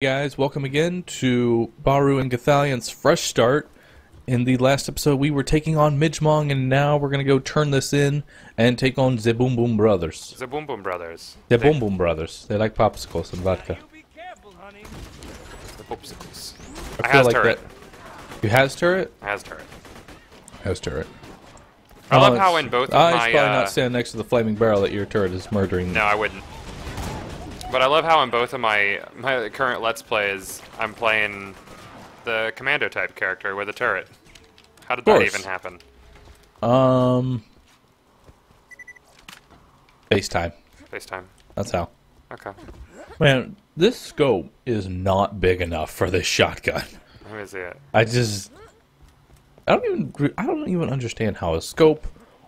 Guys, welcome again to Bahroo and Gothalion's fresh start. In the last episode we were taking on Midgmong, and now we're gonna go turn this in and take on the Boom Boom Brothers. The Boom Boom Brothers. The Boom Boom Brothers. They like popsicles and vodka. The popsicles. I feel like turret. that. You has turret? Has turret. Has turret. I love how in both of I my... should probably not stand next to the flaming barrel that your turret is murdering. No, I wouldn't. But I love how in both of my current Let's Plays, I'm playing the commando type character with a turret. How did that even happen? FaceTime. FaceTime. That's how. Okay. Man, this scope is not big enough for this shotgun. Let me see it. I don't even understand how a scope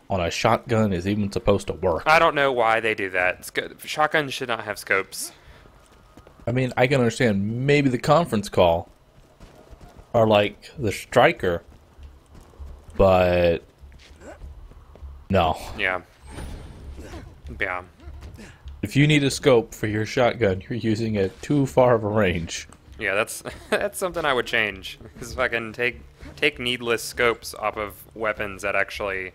on a shotgun is even supposed to work. I don't know why they do that. Shotguns should not have scopes. I mean, I can understand maybe the conference call or like the striker, but no. Yeah. Yeah. If you need a scope for your shotgun, you're using it too far of a range. Yeah, that's that's something I would change. Because if I can take needless scopes off of weapons that actually,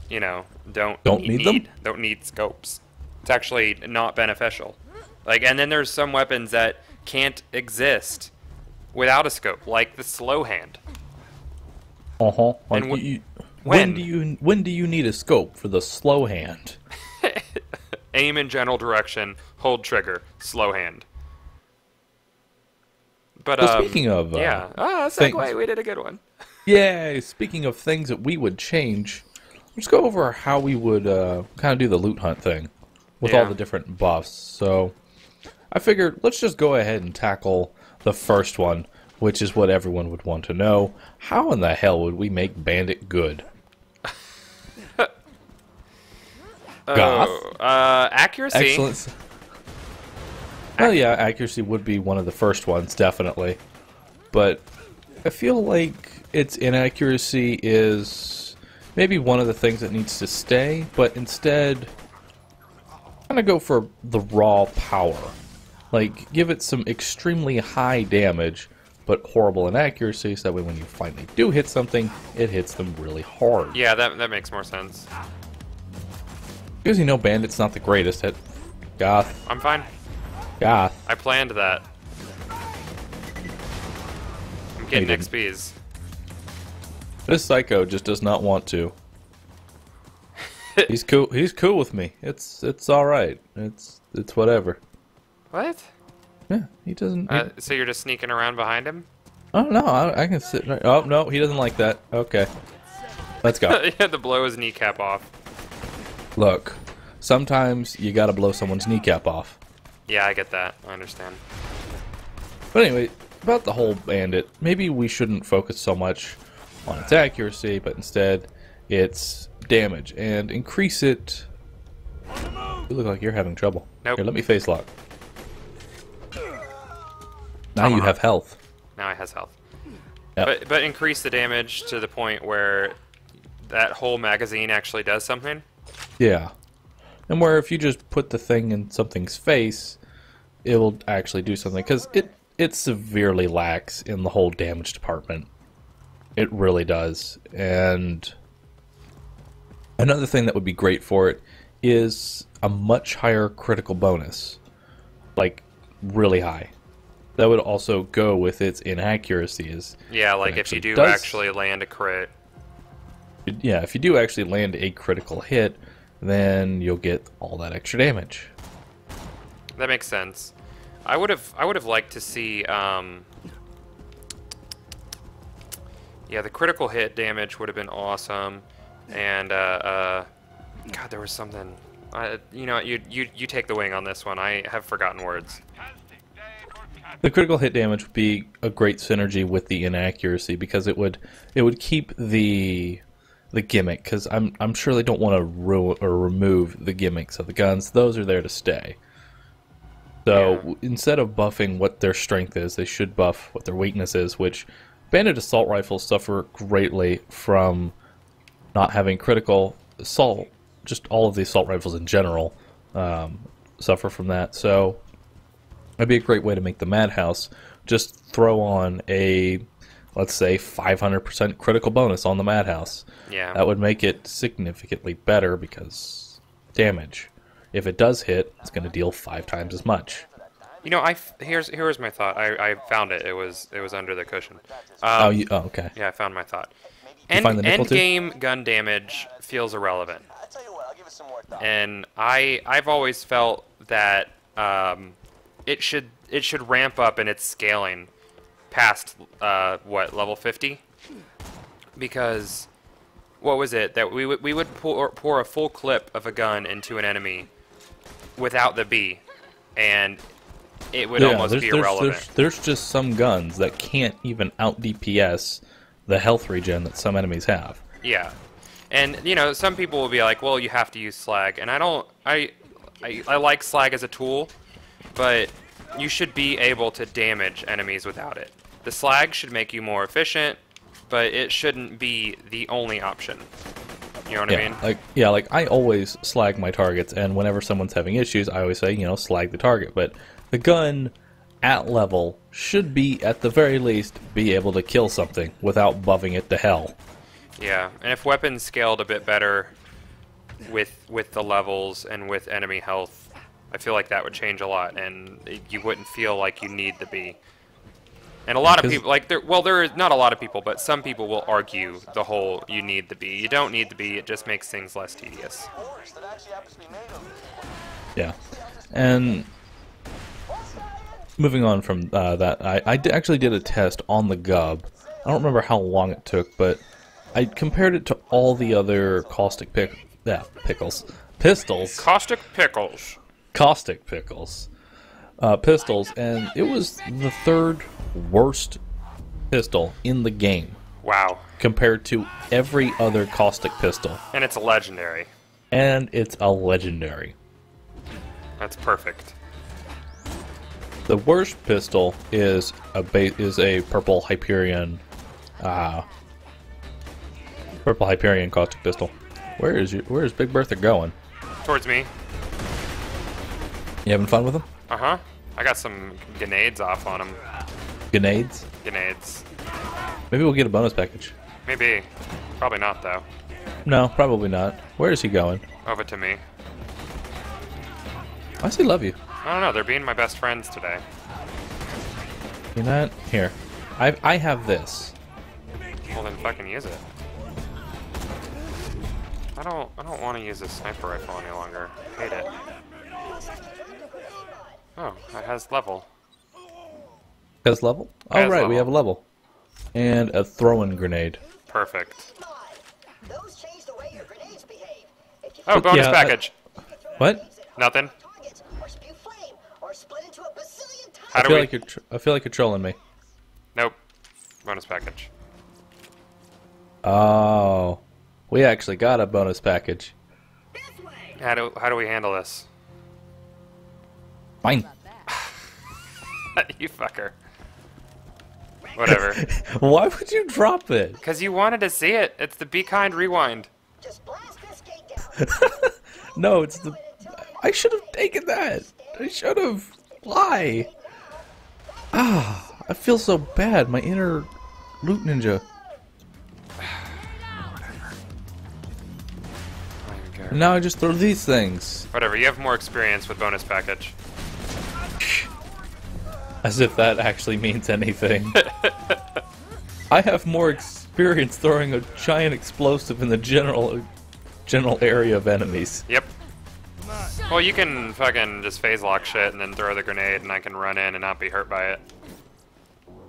you know, don't need them. Don't need scopes. It's actually not beneficial. Like, and then there's some weapons that can't exist without a scope, like the slow hand. Like And when do you need a scope for the slow hand? Aim in general direction, hold trigger, slow hand. But So speaking of yeah, segue, things, we did a good one. Yeah, speaking of things that we would change, let's go over how we would kind of do the loot hunt thing with all the different buffs. So I figured let's just go ahead and tackle the first one, which is what everyone would want to know. How in the hell would we make Bandit good? Goth? Accuracy. Excellence. Well, yeah, accuracy would be one of the first ones, definitely. But I feel like its inaccuracy is maybe one of the things that needs to stay, but instead, I'm gonna go for the raw power. Like, give it some extremely high damage, but horrible inaccuracy, so that way when you finally do hit something, it hits them really hard. Yeah, that makes more sense. Because you know Bandit's not the greatest at Goth. I'm fine. Goth. I planned that. I'm getting XPs. This psycho just does not want to. He's cool. He's cool with me. It's all right. It's whatever. What? Yeah, he doesn't. So you're just sneaking around behind him? Oh no, I can sit. Right, oh no, he doesn't like that. Okay, let's go. You had to blow his kneecap off. Look, sometimes you gotta blow someone's kneecap off. Yeah, I get that. I understand. But anyway, about the whole Bandit, maybe we shouldn't focus so much on its accuracy, but instead its damage and increase it. You look like you're having trouble. Nope. Here, let me face lock. Now you have health. Now it has health. Yep. But increase the damage to the point where that whole magazine actually does something. Yeah. And where if you just put the thing in something's face, it will actually do something. Because it severely lacks in the whole damage department. It really does. And another thing that would be great for it is a much higher critical bonus. Like, really high. That would also go with its inaccuracies. Yeah, like if you do actually land a crit. Yeah, if you do actually land a critical hit, then you'll get all that extra damage. That makes sense. I would have liked to see yeah, the critical hit damage would have been awesome. And God, there was something. You know, you take the wing on this one. I have forgotten words. The critical hit damage would be a great synergy with the inaccuracy because it would keep the gimmick, because I'm sure they don't want to remove the gimmicks of the guns. Those are there to stay. So instead of buffing what their strength is, they should buff what their weakness is, which Bandit assault rifles suffer greatly from not having critical assault. Just all of the assault rifles in general suffer from that. So That'd be a great way to make the Madhouse. Just throw on a, let's say, 500% critical bonus on the Madhouse. Yeah. That would make it significantly better because damage. If it does hit, it's going to deal 5 times as much. You know, here's my thought. I found it. It was under the cushion. Okay. Yeah, I found my thought. You find the nickel too? Endgame gun damage feels irrelevant. And I've always felt that it should ramp up in its scaling past level 50, because what was it that we would pour a full clip of a gun into an enemy without the B, and it would almost be irrelevant. There's just some guns that can't even out DPS the health regen that some enemies have. Yeah. And, you know, some people will be like, well, you have to use slag. And I like slag as a tool, but you should be able to damage enemies without it. The slag should make you more efficient, but it shouldn't be the only option. You know what I mean? Like I always slag my targets, and whenever someone's having issues, I always say, you know, slag the target. But the gun at level should be, at the very least, be able to kill something without buffing it to hell. Yeah, and if weapons scaled a bit better with the levels and with enemy health, I feel like that would change a lot, and you wouldn't feel like you need the B. And a lot of people, like, there is not a lot of people, but some people will argue the whole you need the B. You don't need the B, it just makes things less tedious. Yeah, and moving on from that, I actually did a test on the Gub. I don't remember how long it took, but I compared it to all the other caustic pistols. Caustic pickles. Caustic pickles. Pistols, and it was the 3rd worst pistol in the game. Wow. Compared to every other caustic pistol. And it's a legendary. And it's a legendary. That's perfect. The worst pistol is a purple Hyperion, caustic pistol. Where is Big Bertha going? Towards me. You having fun with him? Uh-huh. I got some grenades off on him. Grenades? Grenades. Maybe we'll get a bonus package. Maybe. Probably not, though. No, probably not. Where is he going? Over to me. I say love you. I don't know. They're being my best friends today. You know what? Here. I have this. Well, then fucking use it. I don't want to use a sniper rifle any longer. Hate it. Oh, it has level. Has level? Oh, right, level. we have a level. And a throw-in grenade. Perfect. Oh, bonus package. What? Nothing. I feel like you're trolling me. Nope. Bonus package. Oh, we actually got a bonus package. How do we handle this? Fine. You fucker. Whatever. Why would you drop it? Because you wanted to see it. It's the Be Kind Rewind. No, it's the... I should have taken that. I should have. Why? Ah, I feel so bad. My inner loot ninja. And now I just throw these things. Whatever, you have more experience with bonus package. As if that actually means anything. I have more experience throwing a giant explosive in the general area of enemies. Yep. Well, you can fucking just phase lock shit and then throw the grenade and I can run in and not be hurt by it.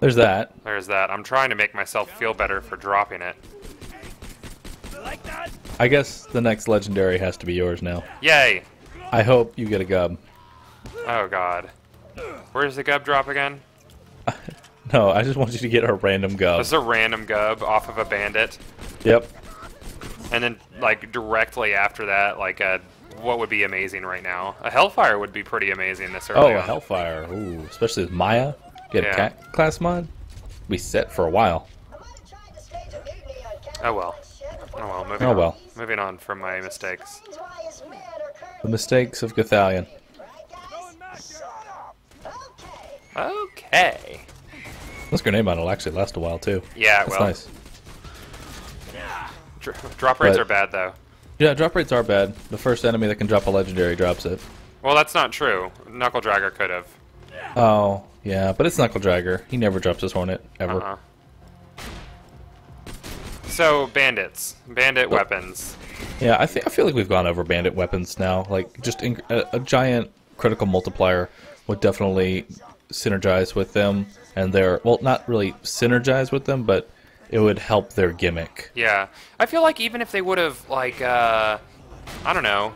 There's that. There's that. I'm trying to make myself feel better for dropping it. I guess the next legendary has to be yours now. Yay! I hope you get a gub. Oh god. Where's the gub drop again? No, I just want you to get a random gub. This is a random gub off of a bandit. Yep. And then, like, directly after that, like, what would be amazing right now? A Hellfire would be pretty amazing this early Oh, on. a Hellfire. Ooh, especially with Maya. Get Yeah. a cat class mod. Be set for a while. Oh well. Oh well, moving Oh on. well. Moving on from my mistakes. The mistakes of Gothalion. Okay. This grenade mod will actually last a while too. Yeah, That's well. nice. Drop rates But- are bad, though. Yeah, drop rates are bad. The first enemy that can drop a legendary drops it. Well, that's not true. Knuckle Dragger could have. Oh, yeah, but it's Knuckle Dragger. He never drops his Hornet, ever. So, bandits. Bandit weapons. Yeah, I feel like we've gone over bandit weapons now. Like, just a giant critical multiplier would definitely synergize with them, and they're, well, not really synergize with them, but it would help their gimmick. Yeah. I feel like even if they would have, like, I don't know,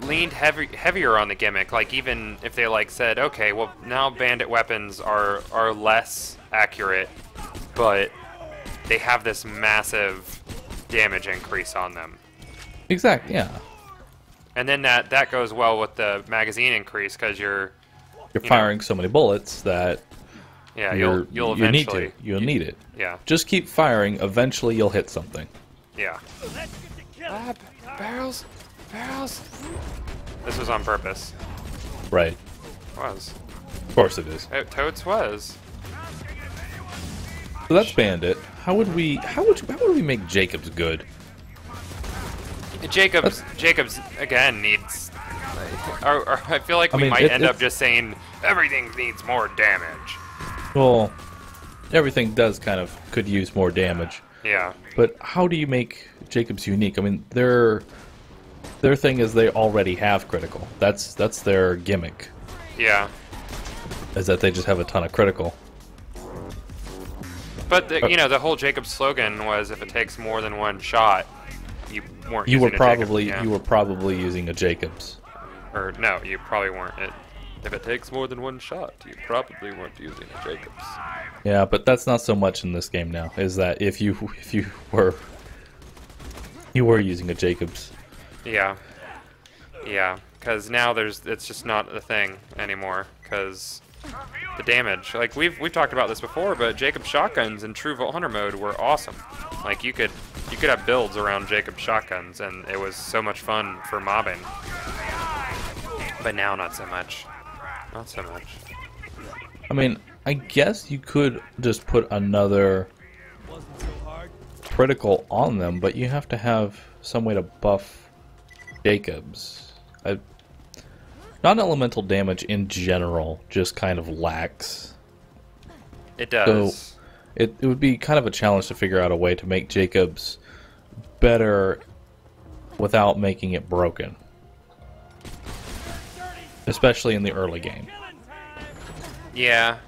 leaned heavier on the gimmick, like even if they, like, said, okay, well, now bandit weapons are less accurate, but they have this massive damage increase on them. Exactly, yeah. And then that goes well with the magazine increase, because you're firing so many bullets that you'll eventually you'll need it. Yeah. Just keep firing. Eventually, you'll hit something. Yeah. Barrels. This was on purpose. Right. It was. Of course it is. It totes was. So that's Bandit. How would we make Jakobs good? Jakobs again needs. Or I feel like we might end up just saying everything needs more damage. Well, everything could use more damage. Yeah. But how do you make Jakobs unique? I mean, their thing is they already have critical. That's their gimmick. Yeah. Is that they just have a ton of critical. But the whole Jakobs slogan was, if it takes more than one shot, you weren't. You were using probably using a Jakobs. Or no, you probably weren't. If it takes more than one shot, you probably weren't using a Jakobs. Yeah, but that's not so much in this game now. Is that if you were using a Jakobs? Yeah. Yeah, because now it's just not a thing anymore. Because the damage, like we've talked about this before, but Jakobs shotguns in True Vault Hunter mode were awesome. Like you could have builds around Jakobs shotguns, and it was so much fun for mobbing. But now, not so much. Not so much. I mean, I guess you could just put another critical on them, but you have to have some way to buff Jakobs. Non-elemental damage in general just kind of lacks. It does. So it would be kind of a challenge to figure out a way to make Jakobs better without making it broken. Especially in the early game. Yeah.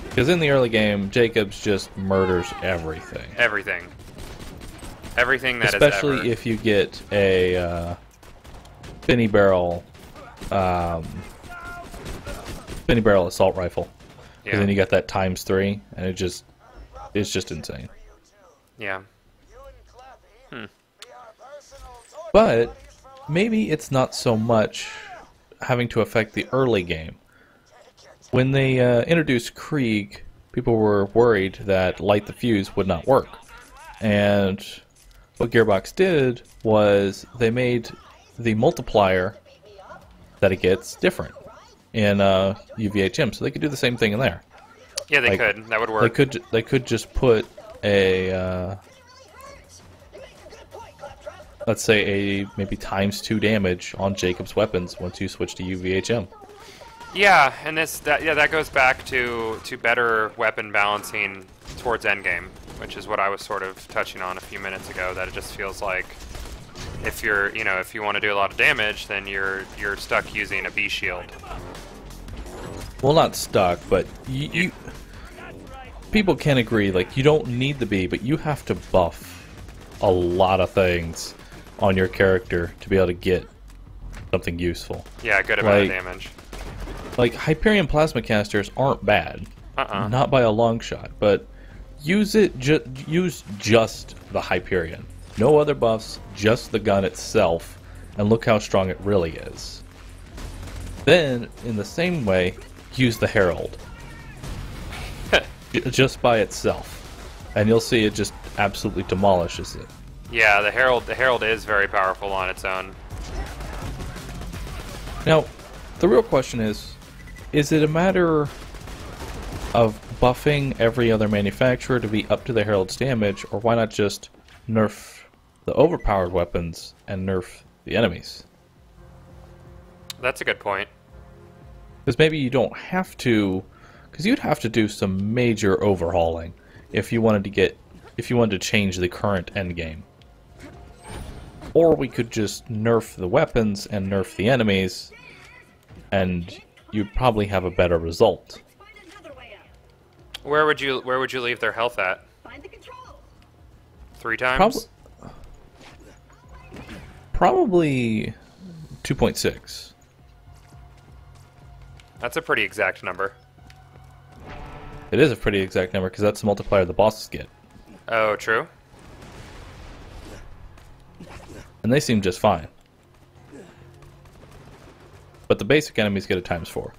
Because in the early game, Jakobs just murders everything. Everything. Everything that Especially is ever. if you get a Spinny Barrel assault rifle. Because then you got that ×3, and it's just insane. Yeah. But maybe it's not so much having to affect the early game. When they introduced Krieg, people were worried that Light the Fuse would not work. And what Gearbox did was they made the multiplier that it gets different in UVHM, so they could do the same thing in there. Yeah, they could. That would work. They could just put a let's say a maybe ×2 damage on Jakobs weapons once you switch to UVHM. Yeah, and that goes back to better weapon balancing towards endgame, which is what I was sort of touching on a few minutes ago. That it just feels like if you want to do a lot of damage, then you're stuck using a B shield. Well, not stuck, but you people can agree, like, you don't need the B, but you have to buff a lot of things on your character to be able to get something useful. Yeah, a good amount of damage. Like, Hyperion plasma casters aren't bad. Not by a long shot, but use just the Hyperion. No other buffs, just the gun itself, and look how strong it really is. Then, in the same way, use the Herald. Just by itself. And you'll see it just absolutely demolishes it. Yeah, the Herald is very powerful on its own. Now, the real question is it a matter of buffing every other manufacturer to be up to the Herald's damage, or why not just nerf the overpowered weapons and nerf the enemies? That's a good point. Because maybe you don't have to, because you'd have to do some major overhauling if you wanted to change the current endgame. Or we could just nerf the weapons and nerf the enemies, and you'd probably have a better result. Where would you leave their health at? 3 times? Probably 2.6. That's a pretty exact number. It is a pretty exact number because that's the multiplier the bosses get. Oh, true. And they seem just fine. But the basic enemies get a ×4.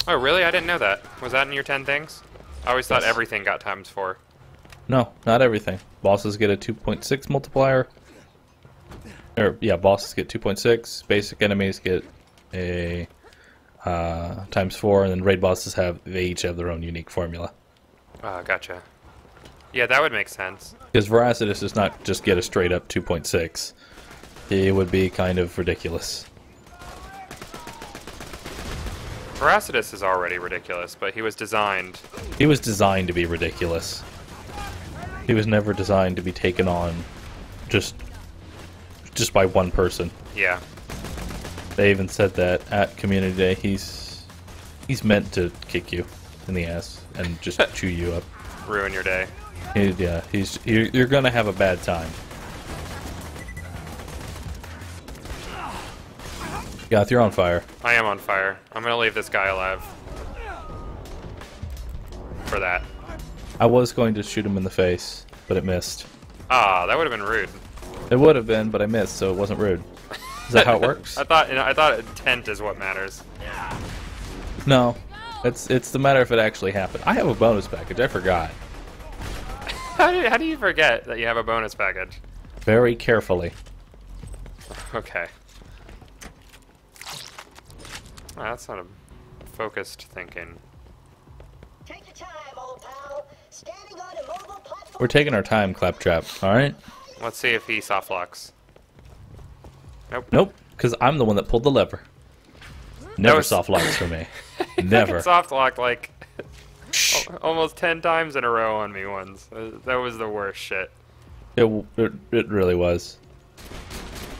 Oh, really? I didn't know that. Was that in your 10 things? I always thought Yes. everything got ×4. No, not everything. Bosses get a 2.6 multiplier. Or, yeah, bosses get 2.6. Basic enemies get a ×4, and then raid bosses they each have their own unique formula. Gotcha. Yeah, that would make sense. Because Voracitus does not just get a straight up 2.6. It would be kind of ridiculous. Voracitus is already ridiculous, but he was designed. He was designed to be ridiculous. He was never designed to be taken on just by one person. Yeah. They even said that at Community Day. He's meant to kick you in the ass and just chew you up. Ruin your day. You're gonna have a bad time. Goth, you're on fire. I am on fire. I'm gonna leave this guy alive. For that. I was going to shoot him in the face, but it missed. Ah, that would have been rude. It would have been, but I missed, so it wasn't rude. Is that how it works? I thought intent is what matters. No. It's the matter if it actually happened. I have a bonus package, I forgot. How do you forget that you have a bonus package? Very carefully. Okay. Well, that's not a focused thinking. Take your time, old pal. Standing on a mobile platform. We're taking our time, Claptrap, alright? Let's see if he soft locks. Nope. Nope, because I'm the one that pulled the lever. Never was- soft locks for me. I Never. soft locked like almost 10 times in a row on me once. That was the worst shit. It really was.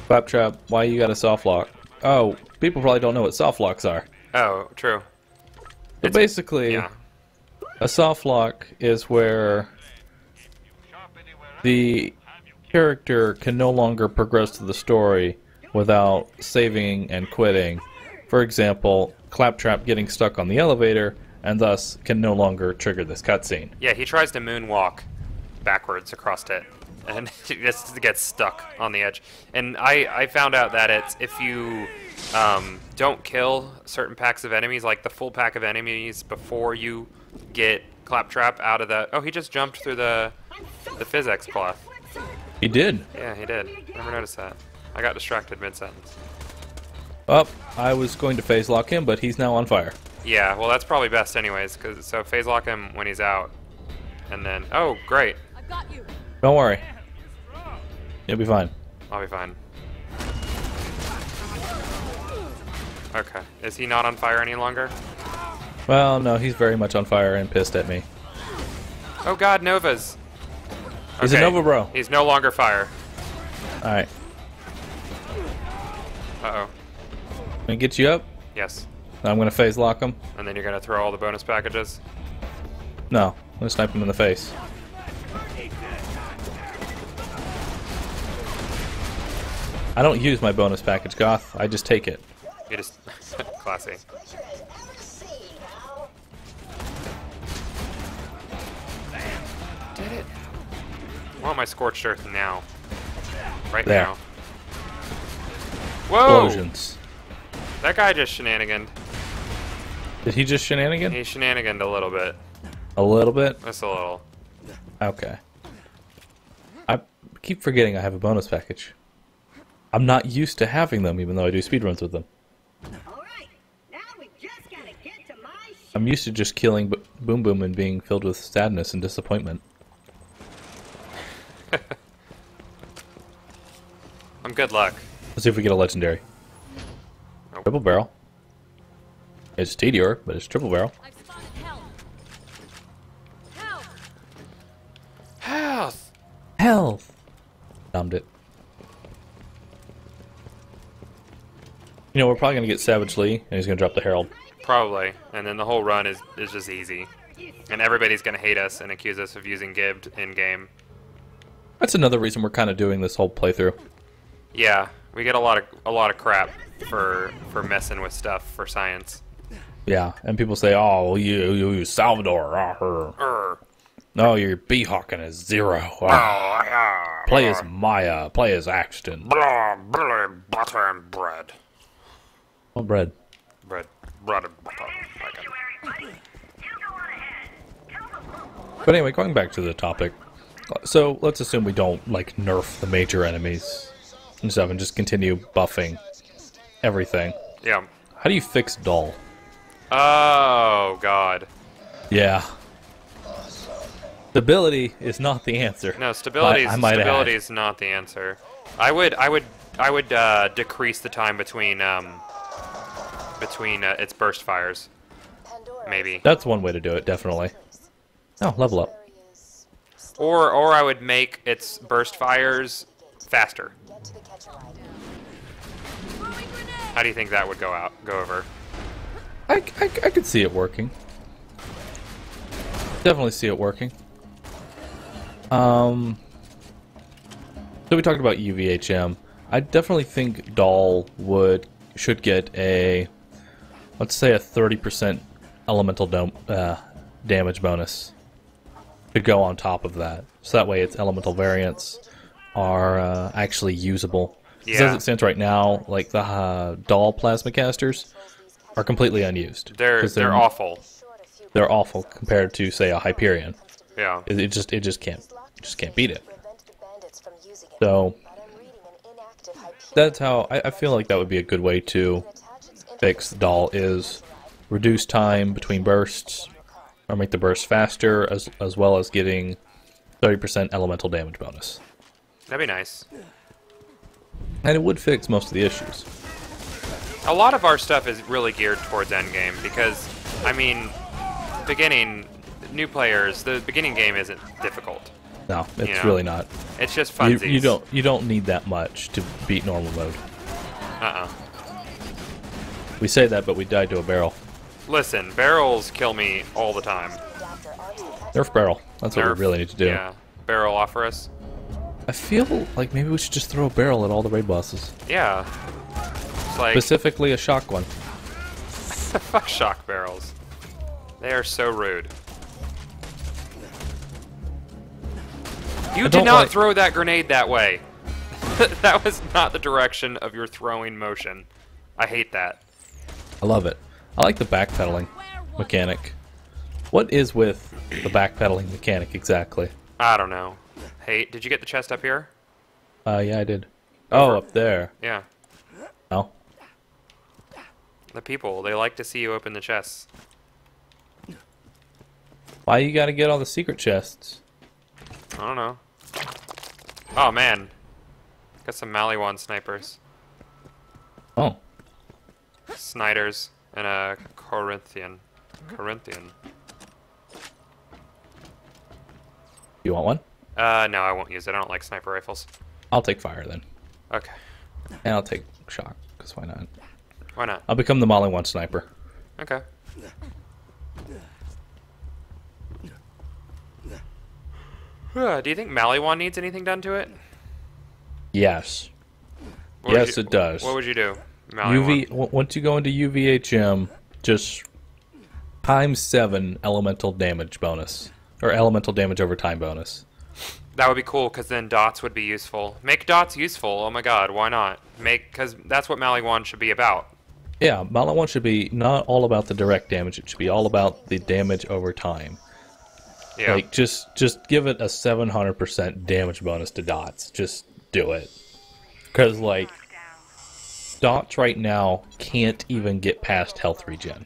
Claptrap, why you got a soft lock? Oh, people probably don't know what soft locks are. Oh, true. But basically, Yeah. a soft lock is where the character can no longer progress to the story without saving and quitting. For example, Claptrap getting stuck on the elevator and thus can no longer trigger this cutscene. Yeah, he tries to moonwalk backwards across it, and he just gets stuck on the edge. And I found out that it's if you don't kill certain packs of enemies, like the full pack of enemies, before you get Claptrap out of the... Oh, he just jumped through the physics cloth. He did. Yeah, he did. Never noticed that. I got distracted mid-sentence. Oh, I was going to phase lock him, but he's now on fire. Yeah, well, that's probably best anyways, so phase lock him when he's out. And then... Oh, great. I've got you. Don't worry. You'll be fine. I'll be fine. Okay. Is he not on fire any longer? Well, no, he's very much on fire and pissed at me. Oh god, Novas! He's a Nova bro. He's no longer fire. Alright. Uh-oh. Gonna get you up. Yes. I'm gonna phase lock him. And then you're gonna throw all the bonus packages? No, I'm gonna snipe him in the face. I don't use my bonus package, Goth. I just take it. You just... Classy. Glacier has ever seen, pal. Did it? I want my scorched earth now. Right There. now. Whoa! Explosions. That guy just shenaniganed. Did he just shenanigan? He shenaniganed a little bit. A little bit? Just a little. Okay. I keep forgetting I have a bonus package. I'm not used to having them, even though I do speedruns with them. All right, now we just gotta get I'm used to just killing Boom Boom and being filled with sadness and disappointment. I'm good luck. Let's see if we get a legendary. Nope. Triple barrel. It's Tedior, but it's triple barrel. I've spotted help. Help! Health! Health! Dumbed it. You know, we're probably going to get Savage Lee, and he's going to drop the Herald. Probably. And then the whole run is just easy. And everybody's going to hate us and accuse us of using Gibbed in-game. That's another reason we're kind of doing this whole playthrough. Yeah, we get a lot of crap for messing with stuff for science. Yeah, and people say, "Oh, you Salvador, no, your B-Hawking is 0. Play as Maya, play as Axton." Butter and bread. What bread? Bread and butter. But anyway, going back to the topic. So, let's assume we don't, like, nerf the major enemies and stuff and just continue buffing everything. Yeah. How do you fix Dahl? Oh, God. Yeah. Stability is not the answer. No, stability add. is not the answer. I would decrease the time between its burst fires. Maybe. That's one way to do it, definitely. Oh, level up. Or I would make its burst fires faster. How do you think that would go over? I could see it working. Definitely see it working. So we talked about UVHM. I definitely think Dahl should get a, let's say, a 30% elemental damage bonus to go on top of that. So that way its elemental variants are actually usable. Yeah. So as it stands right now, like the Dahl plasma casters are completely unused. They're awful. They're awful compared to, say, a Hyperion. Yeah. It just can't beat it. So that's how I feel like that would be a good way to fix Dahl, is reduce time between bursts, or make the burst faster, as well as getting 30% elemental damage bonus. That'd be nice. And it would fix most of the issues. A lot of our stuff is really geared towards endgame because, I mean, new players, the beginning game isn't difficult. No, it's really not. It's just funsies. You don't need that much to beat normal mode. We say that, but we died to a barrel. Listen, barrels kill me all the time. Nerf barrel. That's what we really need to do. Yeah, barrel offer us. I feel like maybe we should just throw a barrel at all the raid bosses. Yeah. It's like... Specifically a shock one. Fuck shock barrels. They are so rude. You did not throw that grenade that way. That was not the direction of your throwing motion. I hate that. I love it. I like the backpedaling mechanic. What is with the backpedaling mechanic exactly? I don't know. Hey, did you get the chest up here? Yeah, I did. Oh, up there. Yeah. Oh. The people, they like to see you open the chests. Why you gotta get all the secret chests? I don't know. Oh, man. Got some Maliwan snipers. Oh. Sniders and a Corinthian. You want one? No, I won't use it. I don't like sniper rifles. I'll take fire then. Okay. And I'll take shock, because why not? Why not? I'll become the Maliwan sniper. Okay. Do you think Maliwan needs anything done to it? Yes. Yes, it does. What would you do? Maliwan? Once you go into UVHM, just ×7 elemental damage bonus. Or elemental damage over time bonus. That would be cool, because then dots would be useful. Make dots useful. Oh my god, why not? Because that's what Maliwan should be about. Yeah, Maliwan should be not all about the direct damage. It should be all about the damage over time. Yeah. Like, just give it a 700% damage bonus to dots. Just do it. Because, like, dots right now can't even get past health regen.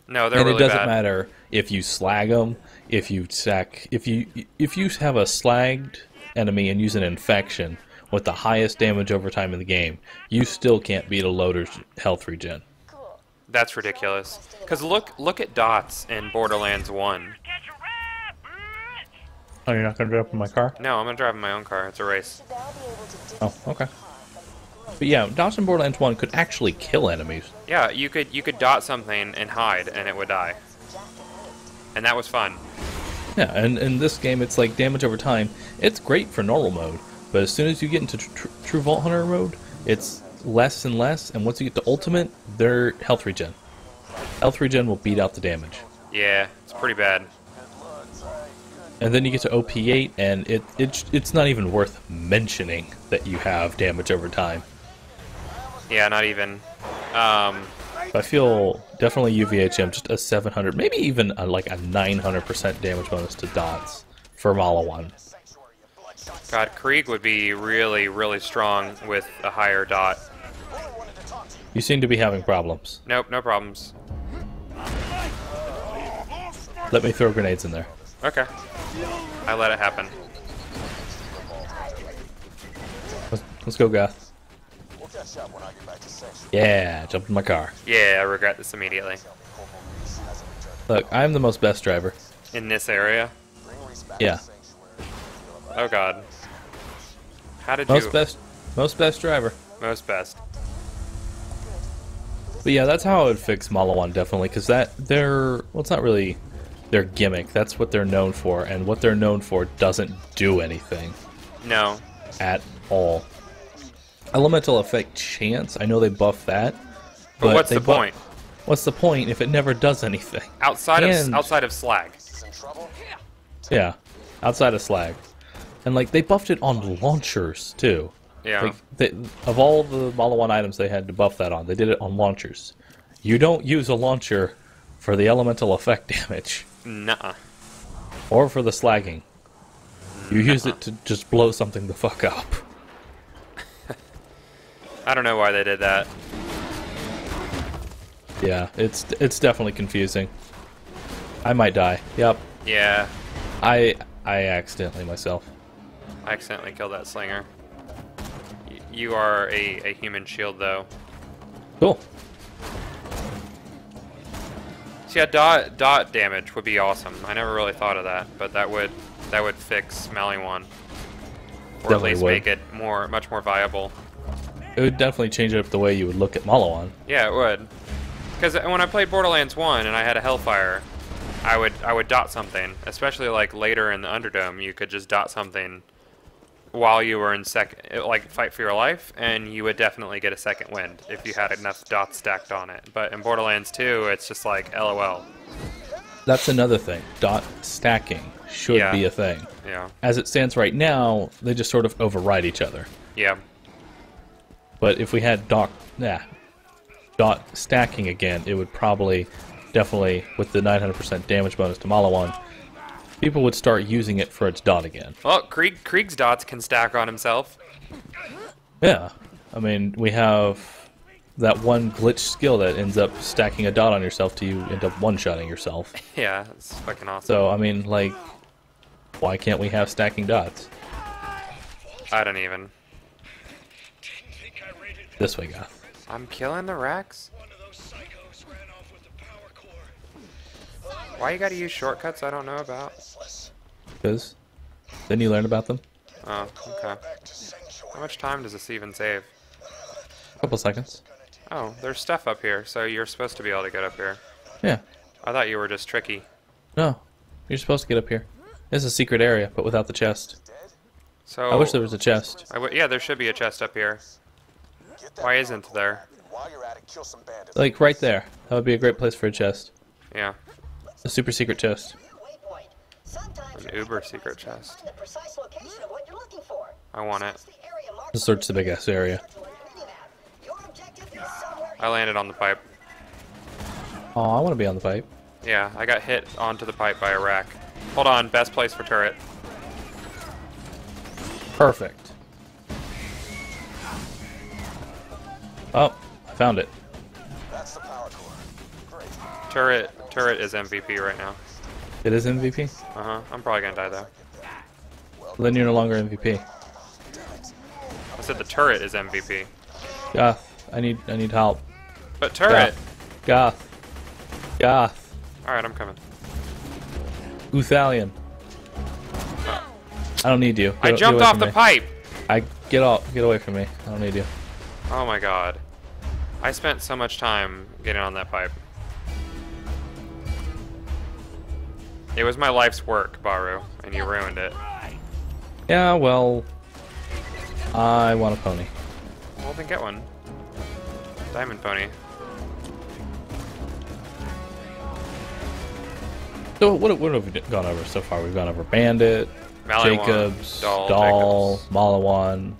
No, they're And really it doesn't bad. matter if you slag them, if you have a slagged enemy and use an infection with the highest damage over time in the game, you still can't beat a loader's health regen. That's ridiculous. Because look at dots in Borderlands 1. Oh, you're not going to drive up in my car? No, I'm gonna drive in my own car. It's a race. Oh, okay. But yeah, dots in Borderlands 1 could actually kill enemies. Yeah, you could dot something and hide, and it would die. And that was fun. Yeah, and in this game, it's like damage over time. It's great for normal mode, but as soon as you get into True Vault Hunter mode, it's less and less, and once you get to Ultimate, they're health regen. Health regen will beat out the damage. Yeah, it's pretty bad. And then you get to OP8, and it's not even worth mentioning that you have damage over time. Yeah, not even. I feel definitely UVHM, just a 700, maybe even like a 900% damage bonus to dots for Maliwan. God, Krieg would be really, really strong with a higher dot. You seem to be having problems. Nope, no problems. Let me throw grenades in there. Okay. I let it happen. Let's go, Goth. Yeah, jump in my car. Yeah, I regret this immediately. Look, I'm the most best driver. In this area? Yeah. Oh god. How did Most you... best driver. Most best. But yeah, that's how I would fix Maliwan, definitely, because well, it's not really their gimmick. That's what they're known for, and what they're known for doesn't do anything. No. At all. Elemental effect chance, I know they buff that. But what's the point? What's the point if it never does anything? Outside of slag. Yeah, outside of slag. And like, they buffed it on launchers, too. Yeah. Like, of all the Maliwan items they had to buff that on, they did it on launchers. You don't use a launcher for the elemental effect damage. Nuh-uh. Or for the slagging. You use it to just blow something the fuck up. I don't know why they did that. Yeah, it's definitely confusing. I might die. Yep. Yeah. I accidentally myself. I accidentally killed that slinger. You are a human shield, though. Cool. So yeah, dot damage would be awesome. I never really thought of that, but that would fix Maliwan, or Definitely at least would. make it much more viable. It would definitely change up the way you would look at Maliwan. Yeah, it would. Because when I played Borderlands 1 and I had a Hellfire, I would dot something, especially like later in the Underdome. You could just dot something while you were in like fight for your life, and you would definitely get a second wind if you had enough dots stacked on it. But in Borderlands 2, it's just like LOL. That's another thing. Dot stacking should Yeah. be a thing. Yeah. As it stands right now, they just sort of override each other. Yeah. But if we had dot stacking again, it would probably, definitely, with the 900% damage bonus to Maliwan, people would start using it for its dot again. Well, Krieg's dots can stack on himself. Yeah. I mean, we have that one glitch skill that ends up stacking a dot on yourself till you end up one-shotting yourself. Yeah, it's fucking awesome. So, I mean, like, why can't we have stacking dots? I don't even. This way, Goth. I'm killing the Rex? Why you gotta use shortcuts I don't know about? Because then you learn about them. Oh, okay. How much time does this even save? A couple seconds. Oh, there's stuff up here, so you're supposed to be able to get up here. Yeah. I thought you were just tricky. No. You're supposed to get up here. It's a secret area, but without the chest. So I wish there was a chest. yeah, there should be a chest up here. Why isn't there? Like, right there. That would be a great place for a chest. Yeah, A super secret chest. Waypoint. Sometimes an uber secret chest. find the precise location of what you're looking for. I want it. Search the area marked Just search the big-ass area. to a minimap. Your objective is somewhere I landed on the pipe. Oh, I want to be on the pipe. Yeah, I got hit onto the pipe by a rack. Hold on, best place for turret. Perfect. Oh, I found it. Turret is MVP right now. It is MVP? I'm probably gonna die though. Well, then you're no longer MVP. I said the turret is MVP. Goth, I need help. But turret. Goth. All right, I'm coming. Gothalion. I don't need you. I jumped off the pipe. Get away from me. I don't need you. Oh my god. I spent so much time getting on that pipe. It was my life's work, Bahroo, and you ruined it. Yeah, well, I want a pony. Well, then get one. Diamond pony. So what have we gone over so far? We've gone over Bandit, Maliwan, Jakobs, Dahl, Dahl, Jakobs. Maliwan.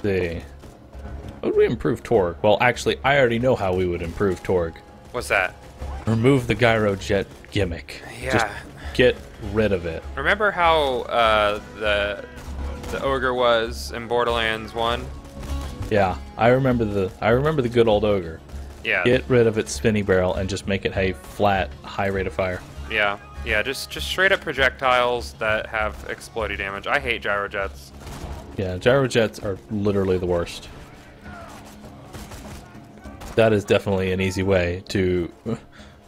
How would we improve Torgue? Well, actually, I already know how we would improve Torgue. What's that? Remove the gyro jet gimmick. Yeah. Just get rid of it. Remember how the ogre was in Borderlands 1? Yeah, I remember the good old ogre. Yeah. Get rid of its spinny barrel and just make it a flat, high rate of fire. Yeah. Yeah, just straight up projectiles that have explodey damage. I hate gyro jets. Yeah, gyro jets are literally the worst. That is definitely an easy way to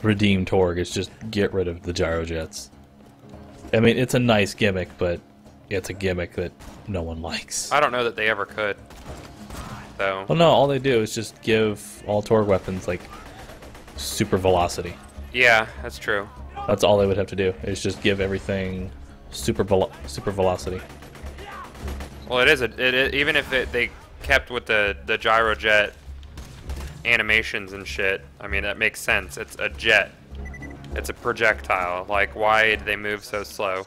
redeem Torgue, is just get rid of the gyro jets. I mean, it's a nice gimmick, but it's a gimmick that no one likes. I don't know that they ever could. So. Well, no, all they do is just give all Torgue weapons, like, super velocity. Yeah, that's true. That's all they would have to do, is just give everything super velocity. Well, it is. Even if they kept with the gyro jet animations and shit, I mean, that makes sense. It's a jet. It's a projectile. Like, why do they move so slow?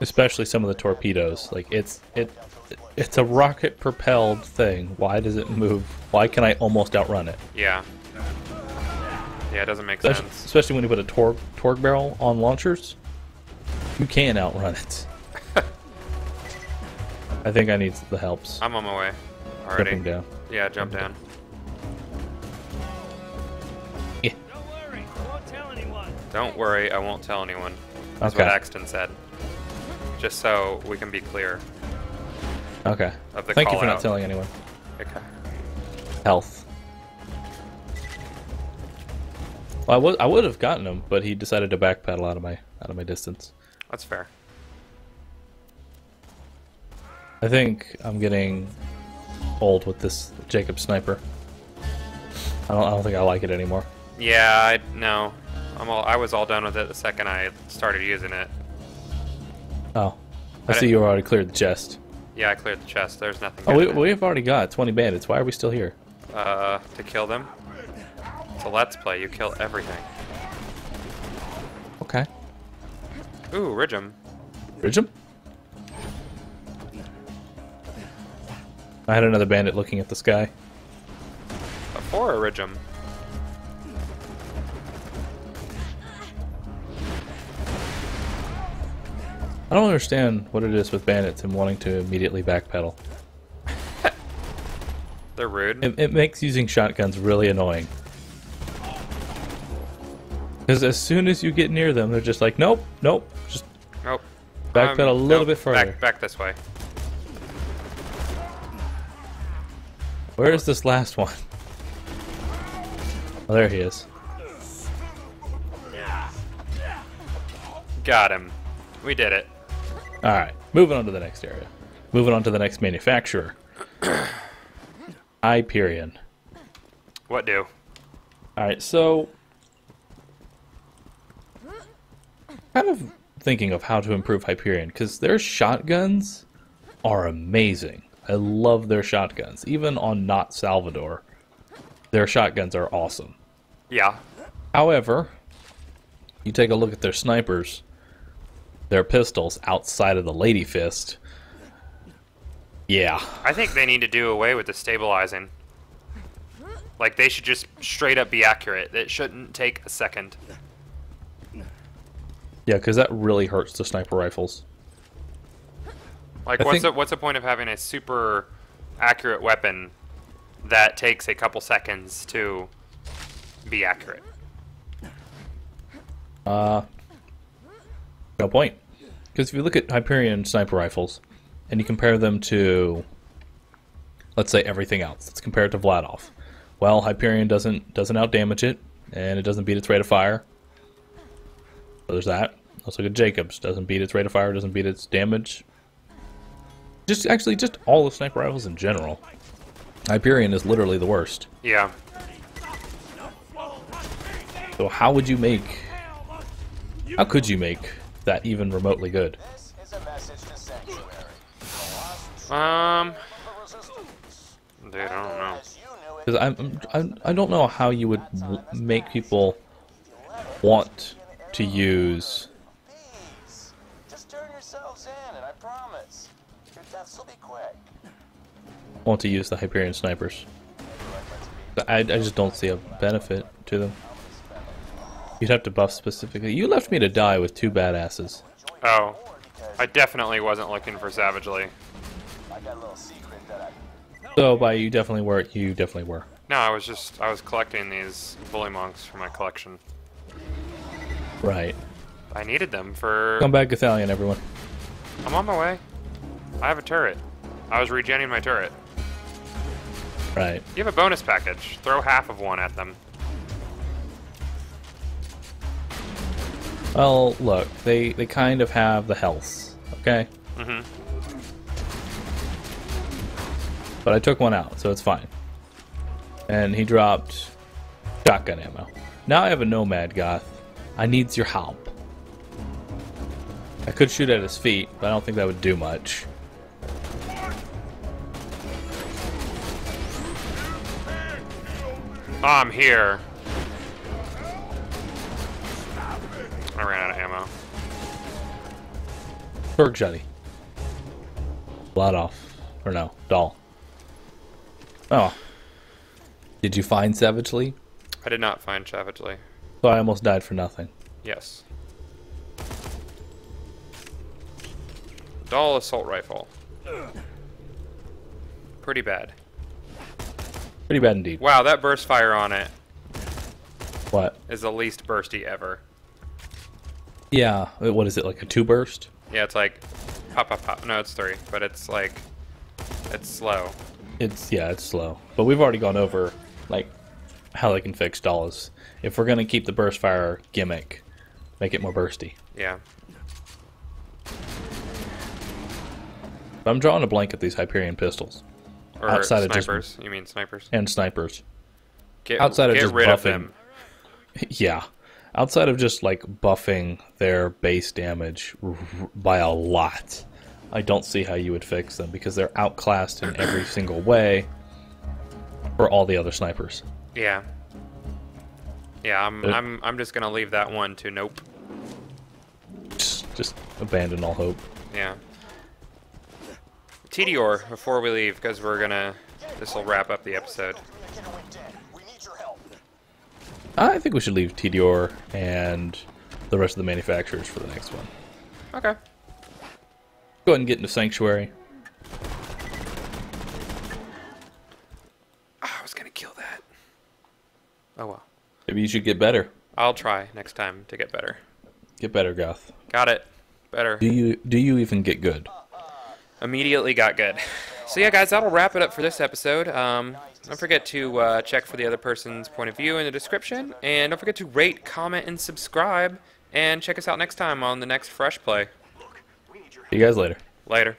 Especially some of the torpedoes. Like, it's a rocket-propelled thing. Why does it move? Why can I almost outrun it? Yeah. Yeah, it doesn't make sense. Especially when you put a Torgue barrel on launchers. You can outrun it. I think I need the helps. I'm on my way already. Jumping down. Yeah, jump down. Yeah. Don't worry, I won't tell anyone. That's Okay. what Axton said. Just so we can be clear. Okay. Of the Thank you for call not out. telling anyone. Okay. Health. Well, I would have gotten him, but he decided to backpedal out of my distance. That's fair. I think I'm getting old with this Jacob sniper. I don't think I like it anymore. Yeah, no. I was all done with it the second I started using it. Oh, I see you already cleared the chest. Yeah, I cleared the chest. There's nothing. Oh, good in it. we've already got 20 bandits. Why are we still here? To kill them. It's a let's play. You kill everything. Okay. Ooh, Ridgem. Ridgem? I had another bandit looking at the sky. Before a Ridgem. I don't understand what it is with bandits and wanting to immediately backpedal. They're rude. It makes using shotguns really annoying. Because as soon as you get near them, they're just like, nope, nope, just Nope. backpedal a little Nope. bit further. Back this way. Where is this last one? Oh, there he is. Got him. We did it. Alright, moving on to the next area. Moving on to the next manufacturer. Hyperion. What do? Alright, so kind of thinking of how to improve Hyperion, because their shotguns are amazing. I love their shotguns. Even on Not Salvador, their shotguns are awesome. Yeah. However, you take a look at their snipers, their pistols outside of the Lady Fist. Yeah. I think they need to do away with the stabilizing. Like, they should just straight up be accurate. It shouldn't take a second. Yeah, because that really hurts the sniper rifles. Like, I think- what's the point of having a super accurate weapon that takes a couple seconds to be accurate. No point. Because if you look at Hyperion sniper rifles, and you compare them to, let's say, everything else, let's compare it to Vladov. Well, Hyperion doesn't outdamage it, and it doesn't beat its rate of fire. So there's that. Let's look at Jakobs. Doesn't beat its rate of fire, doesn't beat its damage. Just all the sniper rifles in general. Hyperion is literally the worst. Yeah. So how could you make that even remotely good? Dude, I don't know. Because I don't know how you would make people want to use. Just turn yourselves in, and I promise your deaths will be quick. Want to use the Hyperion snipers. I just don't see a benefit to them. You'd have to buff specifically. You left me to die with 2 badasses. Oh, I definitely wasn't looking for savagely. I got a little secret that So by you definitely were. No, I was collecting these bully monks for my collection. Right. I needed them for... Come back, Gothalion, everyone. I'm on my way. I have a turret. I was regenning my turret. Right. You have a bonus package. Throw half of one at them. Well, look, they kind of have the health, okay? Mm-hmm. But I took one out, so it's fine. And he dropped shotgun ammo. Now I have a nomad goth. I needs your help. I could shoot at his feet, but I don't think that would do much. I'm here. I ran out of ammo. Torgue shotty. Blot off. Or no, Dahl. Oh. Did you find Savagely? I did not find savagely. So I almost died for nothing. Yes. Dahl assault rifle. Pretty bad. Pretty bad indeed. Wow, that burst fire on it What? is the least bursty ever. Yeah, what is it, like a 2 burst? Yeah, it's like pop, pop, pop. No, it's 3, but it's like, it's slow. It's slow. But we've already gone over, like, how they can fix Dahls. If we're going to keep the burst fire gimmick, make it more bursty. Yeah. I'm drawing a blank at these Hyperion pistols. Or Outside of just- snipers. You mean snipers? And snipers. Get, outside of get just rid of buffing. them. Yeah. Outside of just, like, buffing their base damage by a lot, I don't see how you would fix them, because they're outclassed in every single way for all the other snipers. Yeah. Yeah, I'm just gonna leave that one to nope. Just abandon all hope. Yeah. TDR before we leave, because this will wrap up the episode. we need your help. I think we should leave TDR and the rest of the manufacturers for the next one. Okay. Go ahead and get into Sanctuary. Oh, I was gonna kill that. Oh well. Maybe you should get better. I'll try next time to get better. Get better, Goth. Got it. Better. Do you even get good? Immediately got good. So yeah, guys, that'll wrap it up for this episode. Don't forget to check for the other person's point of view in the description, and don't forget to rate, comment, and subscribe, and check us out next time on the next Fresh Play. See you guys later. Later.